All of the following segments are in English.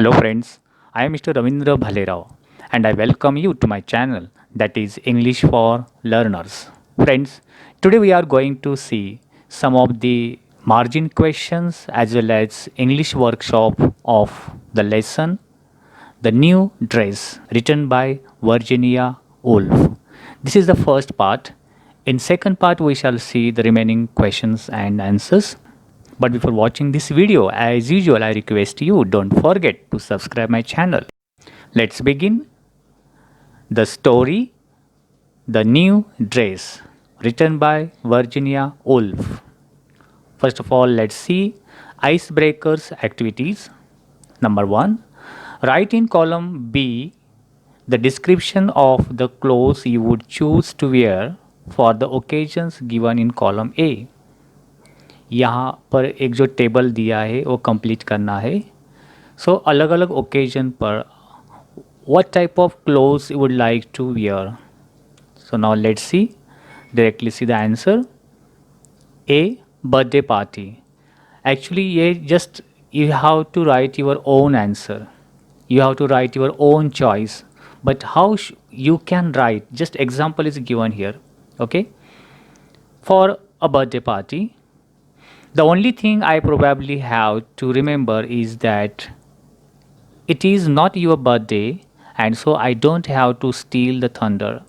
Hello friends, I am Mr. Ravindra Bhalerao and I welcome you to my channel that is English for Learners. Friends, today we are going to see some of the margin questions as well as English workshop of the lesson The New Dress written by Virginia Woolf. This is the first part. In second part we shall see the remaining questions and answers. But before watching this video, as usual, I request you don't forget to subscribe my channel. Let's begin. The story The New Dress written by Virginia Woolf. First of all, let's see icebreakers activities. Number 1. Write in column B the description of the clothes you would choose to wear for the occasions given in column A. यहाँ पर एक जो table दिया है वो complete करना है. सो अलग अलग ओकेजन पर what type of clothes you would like to wear. So now let's directly see the answer. A. Birthday party. Actually ये just you have to write your own answer. You have to write your own choice. But how you can write, just example is given here. Okay. For a birthday party, the only thing I probably have to remember is that it is not your birthday, and so I don't have to steal the thunder.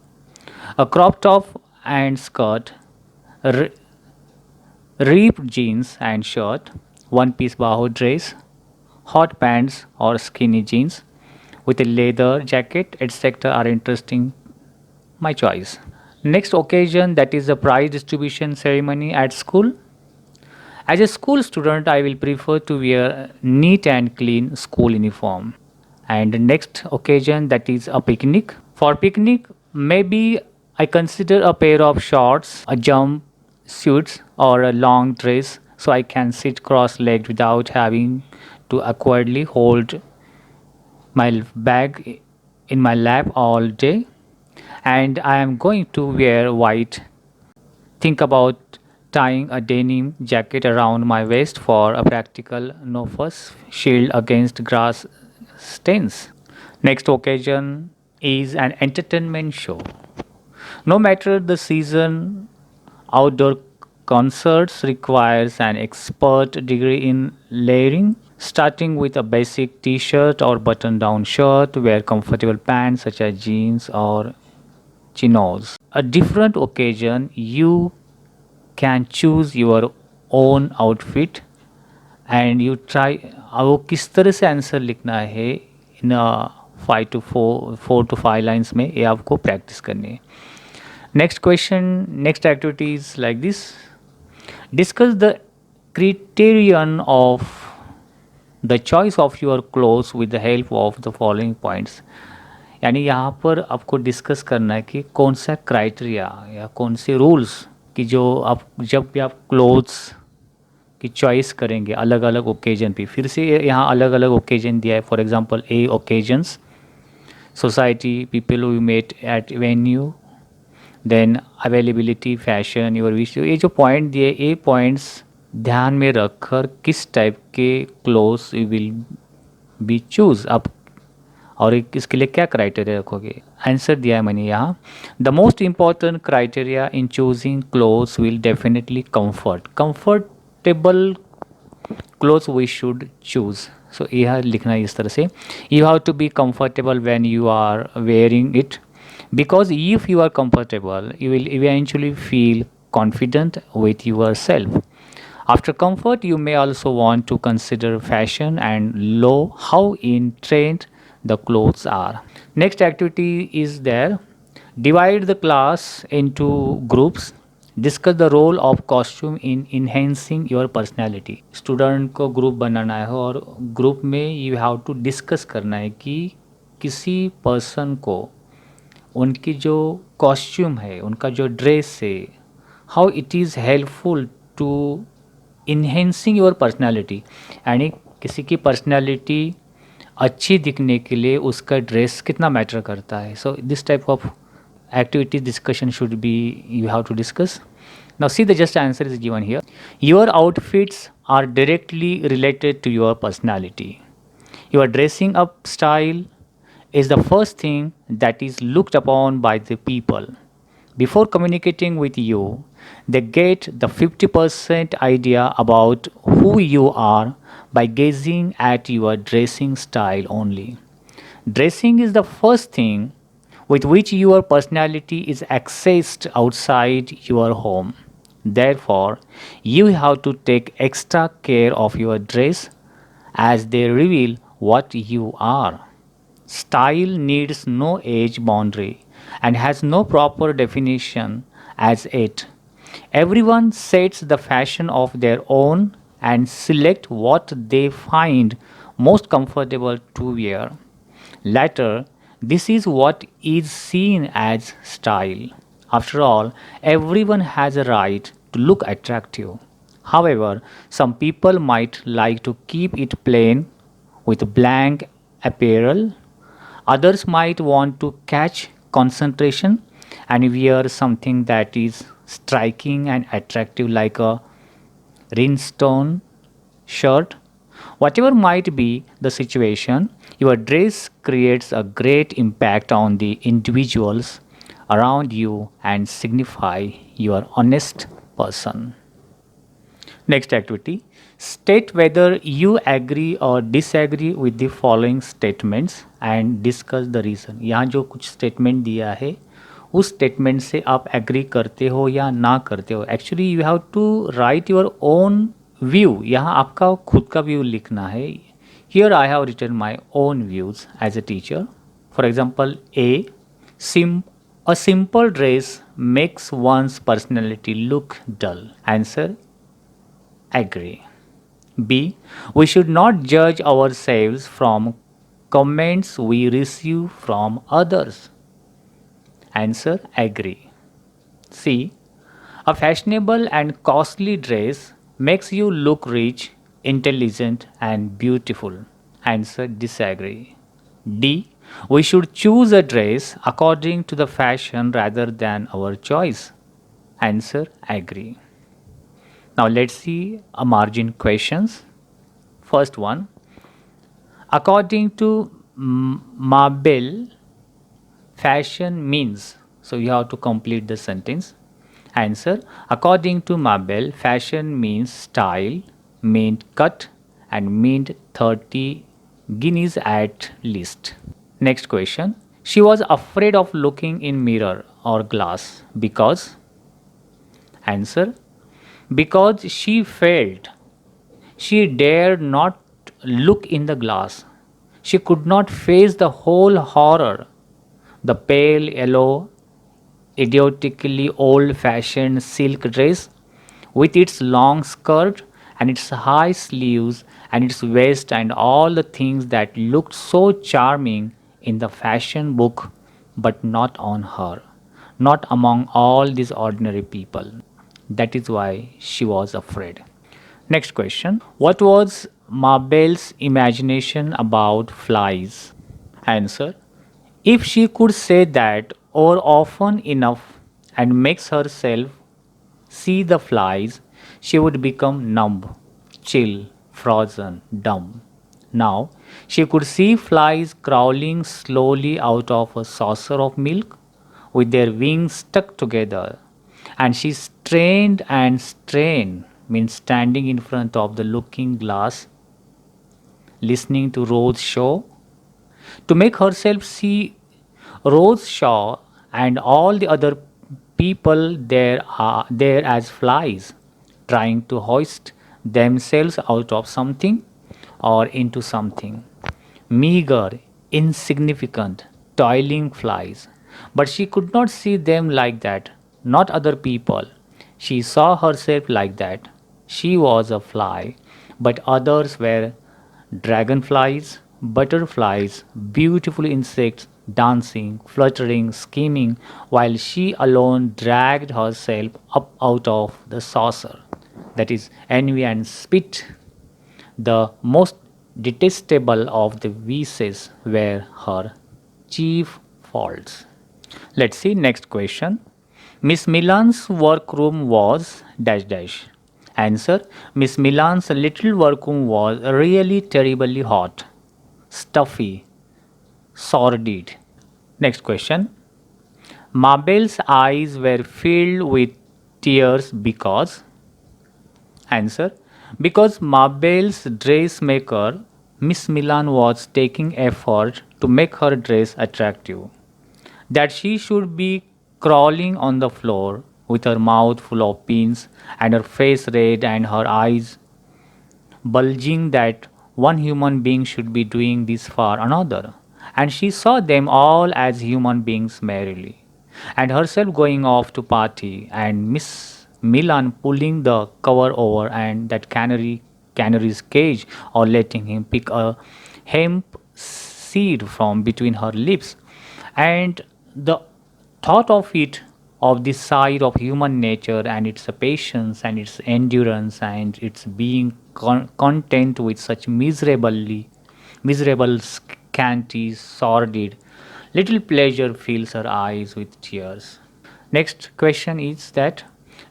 A crop top and skirt, ripped jeans and shirt, one piece baho dress, hot pants or skinny jeans with a leather jacket, etc. are interesting. My choice. Next occasion, that is the prize distribution ceremony at school. As a school student, I will prefer to wear neat and clean school uniform. And the next occasion, that is a picnic. For picnic, maybe I consider a pair of shorts, a jump suits or a long dress so I can sit cross-legged without having to awkwardly hold my bag in my lap all day. And I am going to wear white. Think about tying a denim jacket around my waist for a practical no-fuss shield against grass stains. Next occasion is an entertainment show. No matter the season, outdoor concerts requires an expert degree in layering. Starting with a basic t-shirt or button-down shirt, wear comfortable pants such as jeans or chinos. A different occasion, you can choose your own outfit and you try. वो किस तरह से answer लिखना है इन 4 to 5 lines में, ये आपको practice करनी है. Next question, next activity is like this. Discuss the criterion of the choice of your clothes with the help of the following points. यानी यहाँ पर आपको डिस्कस करना है कि कौन सा क्राइटेरिया या कौन से रूल्स कि जो आप जब भी आप क्लोथ्स की चॉइस करेंगे अलग अलग ओकेजन पे. फिर से यहाँ अलग अलग ओकेजन दिया है. For example a occasions, society, people we met at venue, then availability, fashion, your wish. ये जो पॉइंट दिए, ये पॉइंट्स ध्यान में रखकर किस टाइप के clothes you will be choose आप और इसके लिए क्या क्राइटेरिया रखोगे. आंसर दिया है मैंने यहाँ. The most important criteria in choosing clothes will definitely comfortable clothes we should choose. So यह लिखना है इस तरह से. You have to be comfortable when you are wearing it, because if you are comfortable you will eventually feel confident with yourself. After comfort, you may also want to consider fashion and how in trend the clothes are. Next activity is there. Divide the class into groups. Discuss the role of costume in enhancing your personality. Student को group बनाना है और group में you have to discuss करना है कि किसी person को उनकी जो कॉस्ट्यूम है, उनका जो ड्रेस है, how it is helpful to enhancing your personality. यानी किसी की पर्सनैलिटी अच्छी दिखने के लिए उसका ड्रेस कितना मैटर करता है. So this type of activities discussion should be you have to discuss. Now see the just answer is given here. Your outfits are directly related to your personality. Your dressing up style is the first thing that is looked upon by the people. Before communicating with you, they get the 50% idea about who you are by gazing at your dressing style only. Dressing is the first thing with which your personality is accessed outside your home. Therefore, you have to take extra care of your dress as they reveal what you are. Style needs no age boundary and has no proper definition as it. Everyone sets the fashion of their own and select what they find most comfortable to wear. Later, this is what is seen as style. After all, everyone has a right to look attractive. However, some people might like to keep it plain with blank apparel. Others might want to catch concentration and wear something that is striking and attractive, like a rhinestone shirt. Whatever might be the situation, your dress creates a great impact on the individuals around you and signify your honest person. Next activity, state whether you agree or disagree with the following statements and discuss the reason. यहाँ जो कुछ statement दिया है उस statement से आप agree करते हो या ना करते हो. Actually you have to write your own view. यहाँ आपका खुद का view लिखना है. Here I have written my own views as a teacher. For example, a simple dress makes one's personality look dull. Answer, agree. B. We should not judge ourselves from comments we receive from others. Answer, agree. C. A fashionable and costly dress makes you look rich, intelligent, and beautiful. Answer, disagree. D. We should choose a dress according to the fashion rather than our choice. Answer, agree. Now let's see a margin questions. First one, according to Mabel, fashion means. So you have to complete the sentence. Answer, according to Mabel, fashion means style, meant cut, and meant 30 guineas at least. Next question, she was afraid of looking in mirror or glass because. Answer, because she felt she dared not look in the glass. She could not face the whole horror. The pale yellow, idiotically old fashioned silk dress with its long skirt and its high sleeves and its waist and all the things that looked so charming in the fashion book, but not on her, not among all these ordinary people. That is why she was afraid. Next question, what was Mabel's imagination about flies? Answer, if she could say that or often enough and makes herself see the flies, she would become numb, chill, frozen, dumb. Now, she could see flies crawling slowly out of a saucer of milk with their wings stuck together. And she strained and strained, means standing in front of the looking glass, listening to Rose Shaw, to make herself see Rose Shaw and all the other people there as flies, trying to hoist themselves out of something or into something. Meager, insignificant, toiling flies. But she could not see them like that, not other people. She saw herself like that. She was a fly, but others were dragonflies, butterflies, beautiful insects dancing, fluttering, skimming, while she alone dragged herself up out of the saucer. That is envy and spit. The most detestable of the vices were her chief faults. Let's see next question. Miss Milan's workroom was dash dash. Answer, Miss Milan's little workroom was really terribly hot. stuffy, sordid. Next question. Mabel's eyes were filled with tears because. Answer. Because Mabel's dressmaker, Miss Milan, was taking effort to make her dress attractive. That she should be crawling on the floor with her mouth full of pins and her face red and her eyes bulging, that one human being should be doing this for another. And she saw them all as human beings merrily, and herself going off to party, and Miss Milan pulling the cover over and that canary's cage, or letting him pick a hemp seed from between her lips. And the thought of it, of this side of human nature and its patience and its endurance and its being content with such miserable, scanty, sordid little pleasure, fills her eyes with tears. Next question is that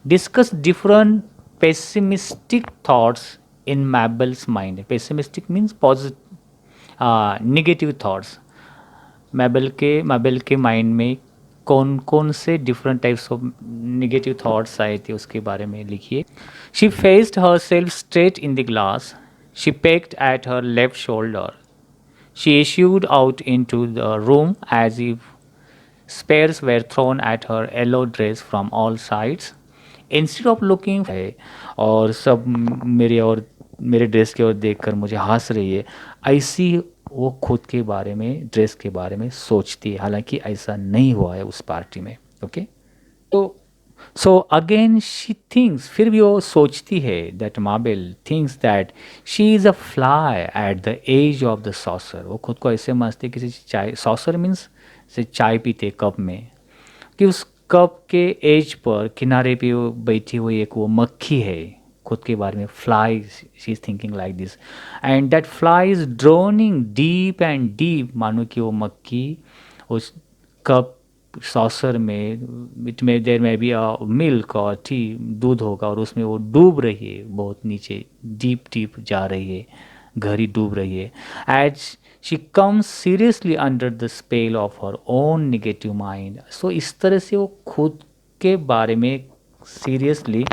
discuss different pessimistic thoughts in Mabel's mind. Pessimistic means positive, negative thoughts. मैबल के mind में कौन कौन से different types of negative thoughts आए थे उसके बारे में लिखिए. She faced her self straight in the glass. She packed at her left shoulder. She issued out into the room as if spears were thrown at her yellow dress from all sides. Instead of looking है और सब मेरे dress की ओर देखकर मुझे हंस रही है, ऐसी वो खुद के बारे में, ड्रेस के बारे में सोचती है, हालांकि ऐसा नहीं हुआ है उस पार्टी में. ओके. तो सो अगेन शी थिंक्स, फिर भी वो सोचती है, that marble thinks that she is a fly at the edge of the saucer. वो खुद को ऐसे समझती है, किसी चाय, सॉसर मीन्स से चाय पीते कप में, कि उस कप के एज पर किनारे पे वो बैठी हुई एक वो मक्खी है. खुद के बारे में fly, she is thinking like this, and that fly is droning deep and deep. मानो कि वो मक्खी उस कप सॉसर में, इट में देर में बी मिल्क और टी, दूध होगा, और उसमें वो डूब रही है, बहुत नीचे डीप डीप जा रही है, गहरी डूब रही है. As she comes seriously under the spell of her own negative mind. So इस तरह से वो खुद के बारे में सीरियसली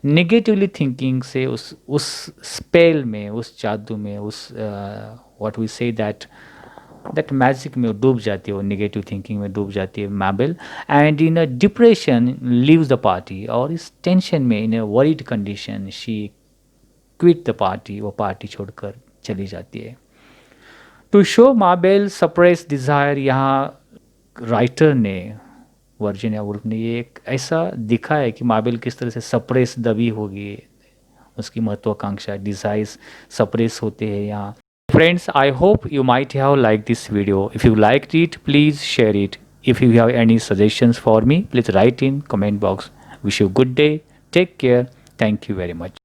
नेगेटिवली थिंकिंग से उस स्पेल में, उस जादू में, उस what we say that magic में वो डूब जाती है, वो नेगेटिव थिंकिंग में डूब जाती है Mabel. And in a depression leaves the party, और इस टेंशन में, in a worried condition, she quit the party, वो पार्टी छोड़कर चली जाती है. To show Mabel suppress desire, यहाँ राइटर ने, वर्जीनिया वुल्फ ने, ये एक ऐसा दिखा है कि मार्बल किस तरह से सप्रेस, दबी होगी, उसकी महत्वाकांक्षा, डिज़ायर्स सप्रेस होते हैं यहाँ. Friends, I hope you might have liked this video. If you liked it, please share it. If you have any suggestions for me, please write in comment box. Wish you a good day. Take care. Thank you very much.